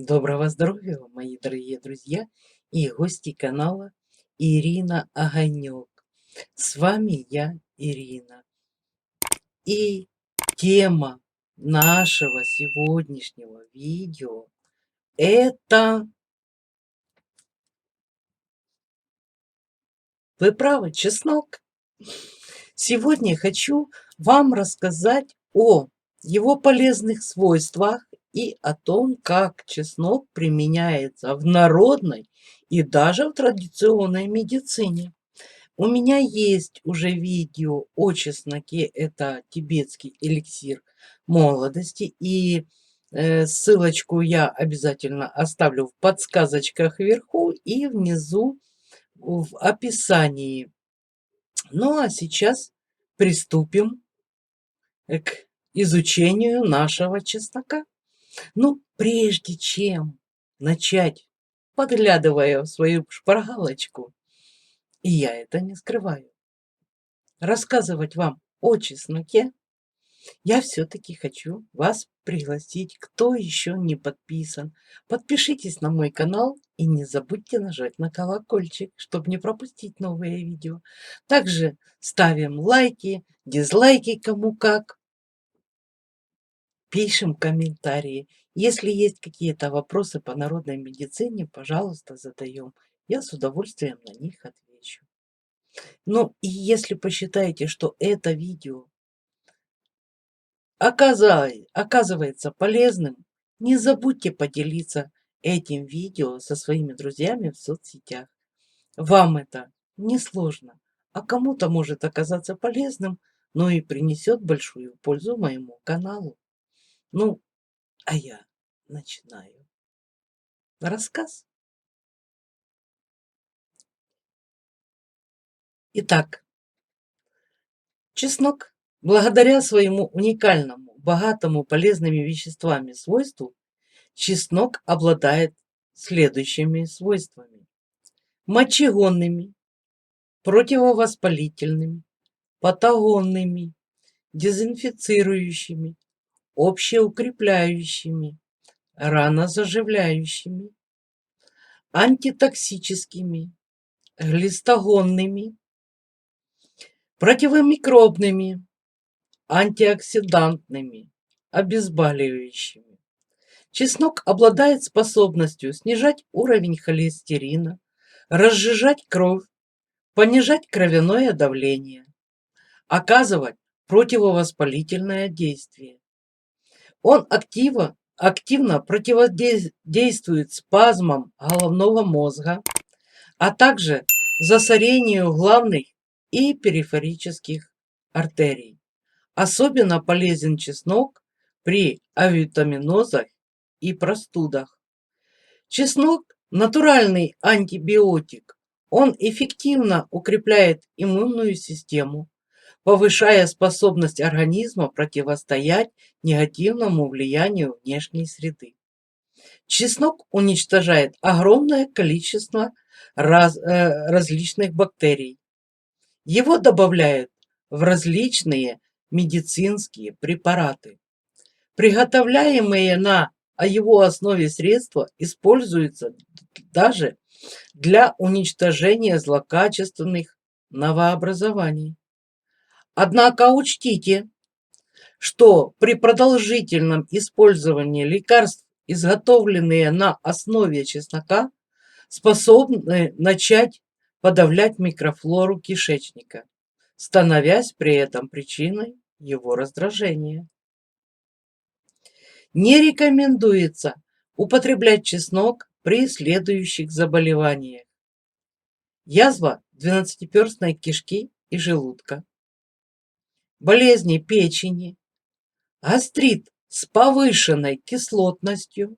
Доброго здоровья, мои дорогие друзья и гости канала Ирина Огонек. С вами я, Ирина. И тема нашего сегодняшнего видео это, вы правы, чеснок. Сегодня я хочу вам рассказать о его полезных свойствах и о том, как чеснок применяется в народной и даже в традиционной медицине. У меня есть уже видео о чесноке, это тибетский эликсир молодости, и ссылочку я обязательно оставлю в подсказочках вверху и внизу в описании. Ну а сейчас приступим к изучению нашего чеснока. Ну, прежде чем начать, подглядывая в свою шпаргалочку, и я это не скрываю, рассказывать вам о чесноке, я все-таки хочу вас пригласить, кто еще не подписан. Подпишитесь на мой канал и не забудьте нажать на колокольчик, чтобы не пропустить новые видео. Также ставим лайки, дизлайки кому как, пишем комментарии. Если есть какие-то вопросы по народной медицине, пожалуйста, задаем. Я с удовольствием на них отвечу. Ну и если посчитаете, что это видео оказывается полезным, не забудьте поделиться этим видео со своими друзьями в соцсетях. Вам это не сложно, а кому-то может оказаться полезным, но и принесет большую пользу моему каналу. Ну, а я начинаю рассказ. Итак, чеснок, благодаря своему уникальному, богатому полезными веществами свойству, чеснок обладает следующими свойствами: мочегонными, противовоспалительными, патагонными, дезинфицирующими, общеукрепляющими, ранозаживляющими, антитоксическими, глистогонными, противомикробными, антиоксидантными, обезболивающими. Чеснок обладает способностью снижать уровень холестерина, разжижать кровь, понижать кровяное давление, оказывать противовоспалительное действие. Он активно противодействует спазмам головного мозга, а также засорению главных и периферических артерий. Особенно полезен чеснок при авитаминозах и простудах. Чеснок – натуральный антибиотик. Он эффективно укрепляет иммунную систему, повышая способность организма противостоять негативному влиянию внешней среды. Чеснок уничтожает огромное количество различных бактерий. Его добавляют в различные медицинские препараты. Приготовляемые на его основе средства используются даже для уничтожения злокачественных новообразований. Однако учтите, что при продолжительном использовании лекарств, изготовленные на основе чеснока, способны начать подавлять микрофлору кишечника, становясь при этом причиной его раздражения. Не рекомендуется употреблять чеснок при следующих заболеваниях: язва двенадцатиперстной кишки и желудка, болезни печени, гастрит с повышенной кислотностью,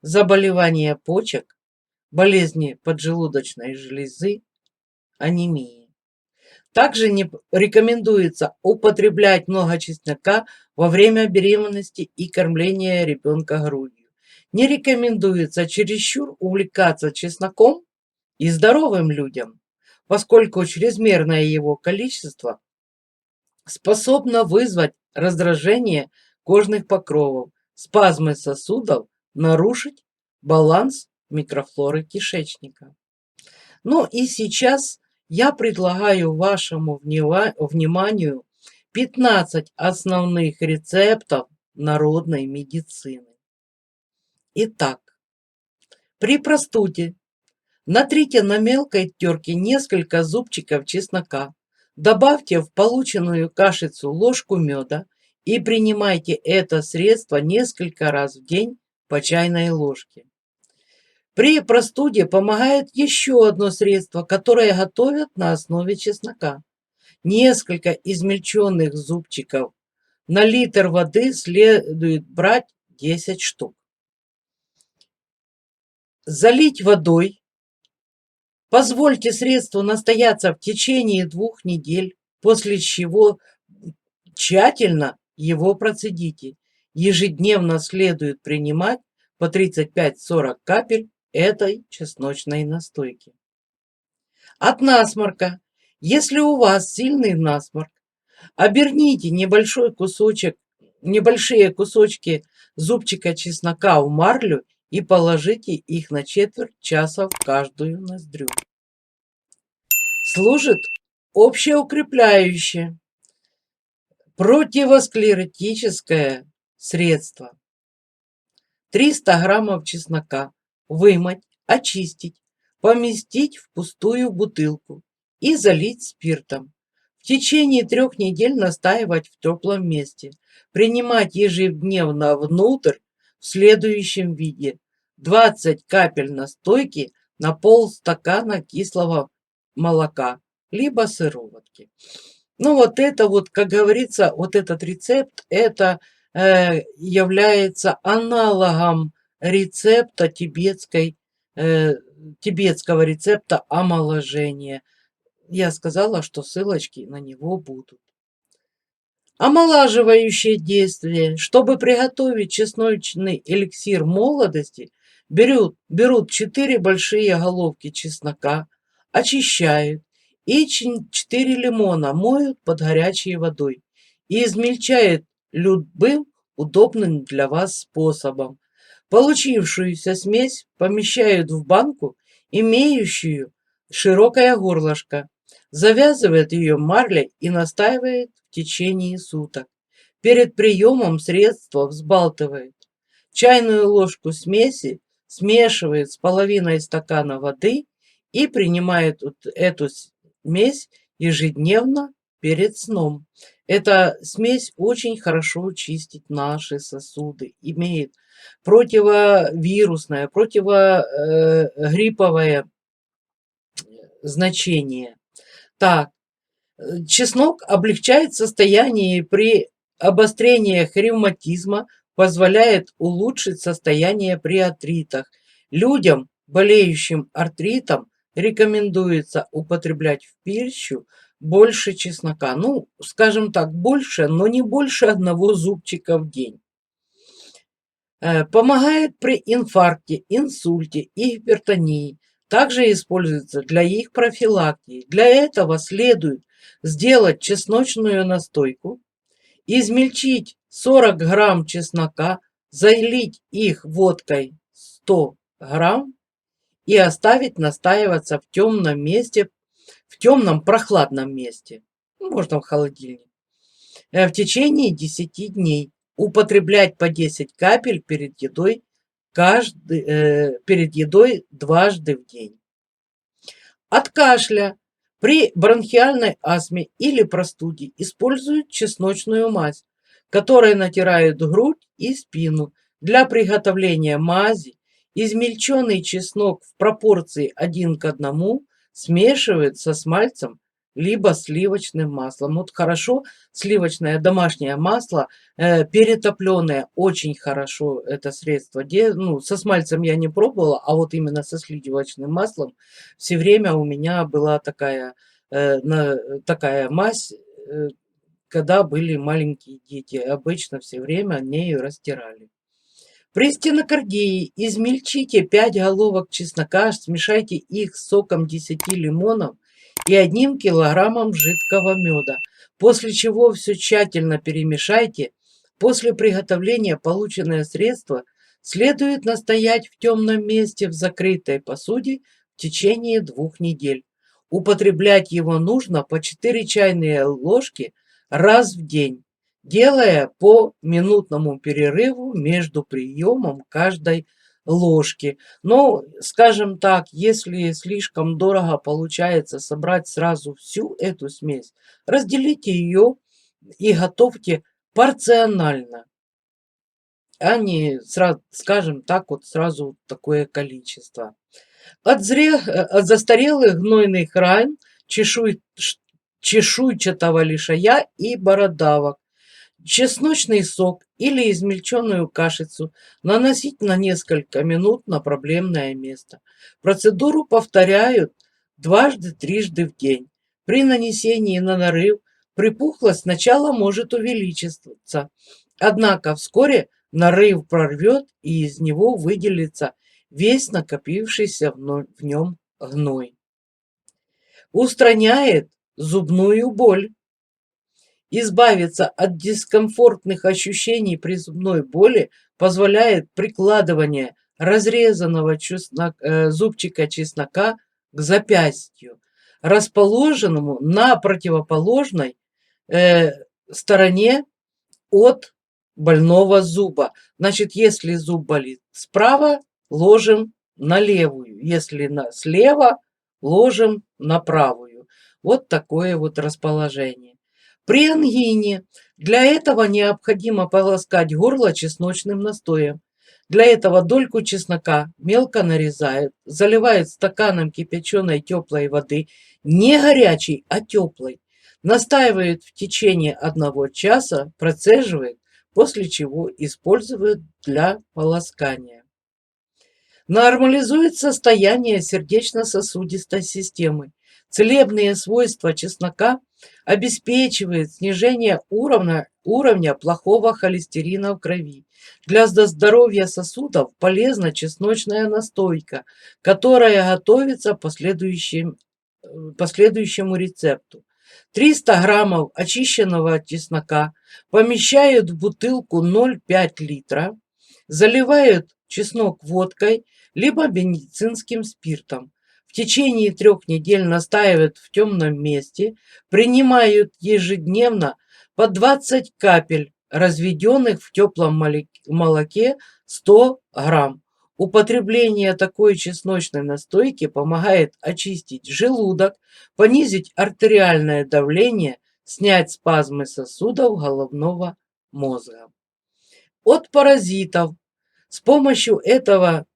заболевания почек, болезни поджелудочной железы, анемии. Также не рекомендуется употреблять много чеснока во время беременности и кормления ребенка грудью. Не рекомендуется чересчур увлекаться чесноком и здоровым людям, поскольку чрезмерное его количество способно вызвать раздражение кожных покровов, спазмы сосудов, нарушить баланс микрофлоры кишечника. Ну и сейчас я предлагаю вашему вниманию 15 основных рецептов народной медицины. Итак, при простуде натрите на мелкой терке несколько зубчиков чеснока, добавьте в полученную кашицу ложку меда и принимайте это средство несколько раз в день по чайной ложке. При простуде помогает еще одно средство, которое готовят на основе чеснока. Несколько измельченных зубчиков на литр воды следует брать 10 штук. Залить водой. Позвольте средству настояться в течение 2 недель, после чего тщательно его процедите. Ежедневно следует принимать по 35-40 капель этой чесночной настойки. От насморка. Если у вас сильный насморк, оберните небольшие кусочки зубчика чеснока в марлю и положите их на четверть часа в каждую ноздрю. Служит общеукрепляющее, противосклеротическое средство. 300 граммов чеснока вымыть, очистить, поместить в пустую бутылку и залить спиртом. В течение 3 недель настаивать в теплом месте. Принимать ежедневно внутрь в следующем виде: 20 капель настойки на полстакана кислого молока, либо сыроватки. Ну вот это вот, как говорится, вот этот рецепт, это является аналогом рецепта тибетского рецепта омоложения. Я сказала, что ссылочки на него будут. Омолаживающее действие. Чтобы приготовить чесночный эликсир молодости, берут 4 большие головки чеснока, очищают и 4 лимона моют под горячей водой и измельчают любым удобным для вас способом. Получившуюся смесь помещают в банку, имеющую широкое горлышко, завязывает ее марлей и настаивает в течение суток. Перед приемом средство взбалтывает. Чайную ложку смеси смешивает с половиной стакана воды и принимает эту смесь ежедневно перед сном. Эта смесь очень хорошо чистит наши сосуды, имеет противовирусное, противогрипповое значение. Так, чеснок облегчает состояние при обострениях ревматизма, позволяет улучшить состояние при артритах. Людям, болеющим артритом, рекомендуется употреблять в пищу больше чеснока. Ну, скажем так, больше, но не больше 1 зубчика в день. Помогает при инфаркте, инсульте и гипертонии. Также используется для их профилактики. Для этого следует сделать чесночную настойку, измельчить 40 грамм чеснока, залить их водкой 100 грамм и оставить настаиваться в темном месте, в темном прохладном месте, можно в холодильник, в течение 10 дней. Употреблять по 10 капель перед едой дважды в день. От кашля. При бронхиальной астме или простуде используют чесночную мазь, которой натирают грудь и спину. Для приготовления мази измельченный чеснок в пропорции 1 к 1 смешивают со смальцем либо сливочным маслом. Вот хорошо сливочное домашнее масло, перетопленное, очень хорошо это средство. Ну, со смальцем я не пробовала, а вот именно со сливочным маслом все время у меня была такая мазь, когда были маленькие дети. Обычно все время нею растирали. При стенокардии измельчите 5 головок чеснока, смешайте их с соком 10 лимонов и 1 килограммом жидкого меда, после чего все тщательно перемешайте. После приготовления полученное средство следует настоять в темном месте в закрытой посуде в течение 2 недель. Употреблять его нужно по 4 чайные ложки раз в день, делая по минутному перерыву между приемом каждой ложки. Но, скажем так, если слишком дорого получается собрать сразу всю эту смесь, разделите ее и готовьте порционально, а не, скажем так, вот сразу такое количество. От застарелых гнойных ран, чешуйчатого лишая и бородавок, чесночный сок или измельченную кашицу наносить на несколько минут на проблемное место. Процедуру повторяют дважды-трижды в день. При нанесении на нарыв припухлость сначала может увеличиться, однако вскоре нарыв прорвет и из него выделится весь накопившийся в нем гной. Устраняет зубную боль. Избавиться от дискомфортных ощущений при зубной боли позволяет прикладывание разрезанного зубчика чеснока к запястью, расположенному на противоположной стороне от больного зуба. Значит, если зуб болит справа, ложим на левую, если слева, ложим на правую. Вот такое вот расположение. При ангине для этого необходимо полоскать горло чесночным настоем. Для этого дольку чеснока мелко нарезают, заливают стаканом кипяченой теплой воды, не горячей, а теплой, настаивают в течение 1 часа, процеживают, после чего используют для полоскания. Нормализует состояние сердечно-сосудистой системы. Целебные свойства чеснока обеспечивают снижение уровня плохого холестерина в крови. Для здоровья сосудов полезна чесночная настойка, которая готовится по следующему рецепту. 300 граммов очищенного чеснока помещают в бутылку 0,5 литра, заливают чеснок водкой либо медицинским спиртом. В течение 3 недель настаивают в темном месте, принимают ежедневно по 20 капель, разведенных в теплом молоке 100 грамм. Употребление такой чесночной настойки помогает очистить желудок, понизить артериальное давление, снять спазмы сосудов головного мозга. От паразитов. С помощью этого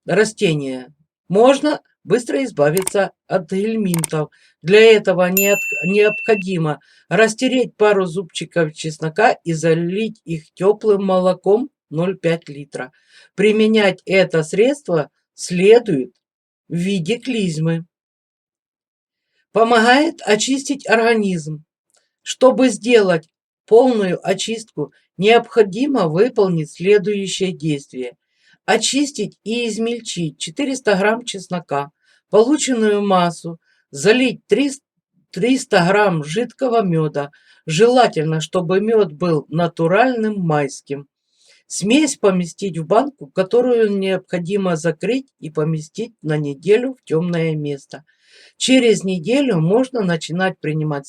растения можно быстро избавиться от гельминтов. Для этого необходимо растереть пару зубчиков чеснока и залить их теплым молоком 0,5 литра. Применять это средство следует в виде клизмы. Помогает очистить организм. Чтобы сделать полную очистку, необходимо выполнить следующее действие. Очистить и измельчить 400 грамм чеснока, полученную массу, залить 300 грамм жидкого меда, желательно, чтобы мед был натуральным майским. Смесь поместить в банку, которую необходимо закрыть и поместить на неделю в темное место. Через неделю можно начинать принимать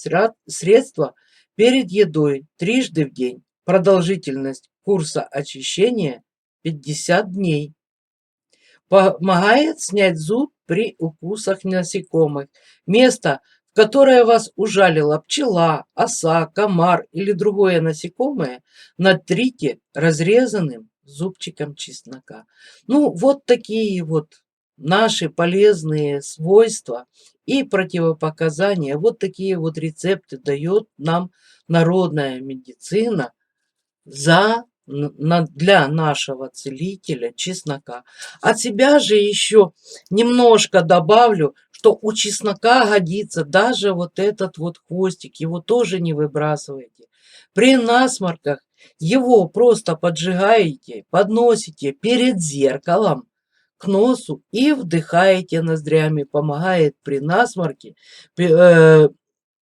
средства перед едой трижды в день. Продолжительность курса очищения 50 дней. Помогает снять зуд при укусах насекомых. Место, в которое вас ужалила пчела, оса, комар или другое насекомое, натрите разрезанным зубчиком чеснока. Ну, вот такие вот наши полезные свойства и противопоказания. Вот такие вот рецепты дает нам народная медицина для нашего целителя чеснока. От себя же еще немножко добавлю, что у чеснока годится даже вот этот вот хвостик, его тоже не выбрасывайте. При насморках его просто поджигаете, подносите перед зеркалом к носу и вдыхаете ноздрями. Помогает при насморке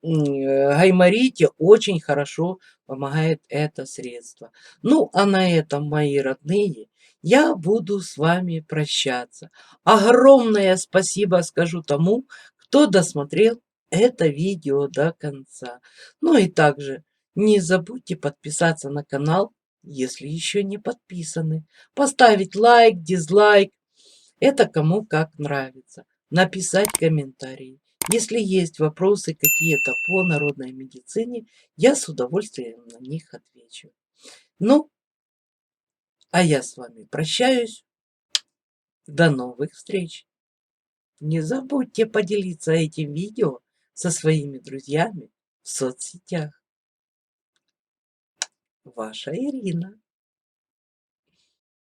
гайморите очень хорошо помогает это средство. Ну, а на этом, мои родные, я буду с вами прощаться. Огромное спасибо скажу тому, кто досмотрел это видео до конца. Ну и также не забудьте подписаться на канал, если еще не подписаны. Поставить лайк, дизлайк. Это кому как нравится. Написать комментарии. Если есть вопросы какие-то по народной медицине, я с удовольствием на них отвечу. Ну, а я с вами прощаюсь. До новых встреч. Не забудьте поделиться этим видео со своими друзьями в соцсетях. Ваша Ирина.